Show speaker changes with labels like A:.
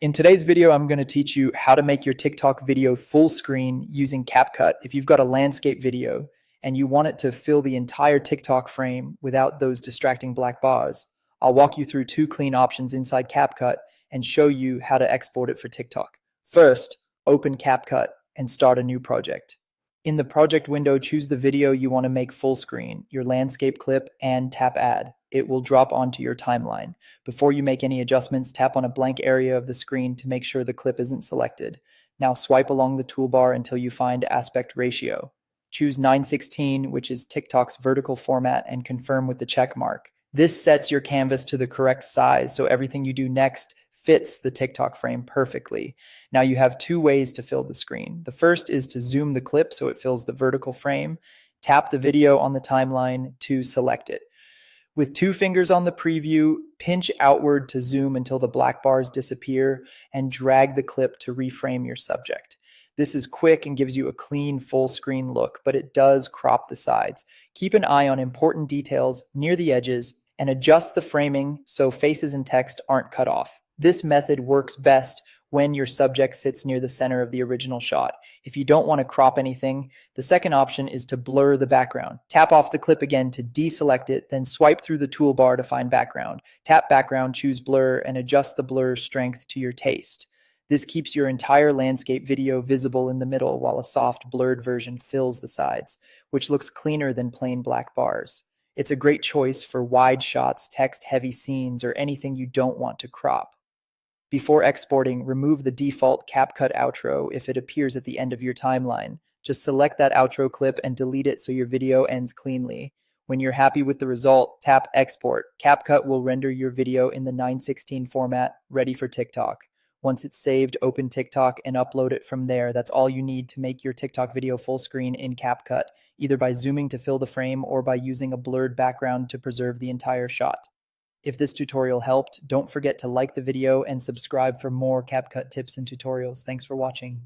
A: In today's video, I'm going to teach you how to make your TikTok video full screen using CapCut. If you've got a landscape video and you want it to fill the entire TikTok frame without those distracting black bars, I'll walk you through two clean options inside CapCut and show you how to export it for TikTok. First, open CapCut and start a new project. In the project window, choose the video you want to make full screen, your landscape clip, and tap add. It will drop onto your timeline. Before you make any adjustments, tap on a blank area of the screen to make sure the clip isn't selected. Now swipe along the toolbar until you find aspect ratio. Choose 9:16, which is TikTok's vertical format, and confirm with the check mark. This sets your canvas to the correct size, so everything you do next fits the TikTok frame perfectly. Now you have two ways to fill the screen. The first is to zoom the clip so it fills the vertical frame. Tap the video on the timeline to select it. With two fingers on the preview, pinch outward to zoom until the black bars disappear and drag the clip to reframe your subject. This is quick and gives you a clean full screen look, but it does crop the sides. Keep an eye on important details near the edges and adjust the framing so faces and text aren't cut off. This method works best when your subject sits near the center of the original shot. If you don't want to crop anything, the second option is to blur the background. Tap off the clip again to deselect it, then swipe through the toolbar to find background. Tap background, choose blur, and adjust the blur strength to your taste. This keeps your entire landscape video visible in the middle while a soft blurred version fills the sides, which looks cleaner than plain black bars. It's a great choice for wide shots, text-heavy scenes, or anything you don't want to crop. Before exporting, remove the default CapCut outro if it appears at the end of your timeline. Just select that outro clip and delete it so your video ends cleanly. When you're happy with the result, tap Export. CapCut will render your video in the 9:16 format, ready for TikTok. Once it's saved, open TikTok and upload it from there. That's all you need to make your TikTok video full screen in CapCut, either by zooming to fill the frame or by using a blurred background to preserve the entire shot. If this tutorial helped, don't forget to like the video and subscribe for more CapCut tips and tutorials. Thanks for watching.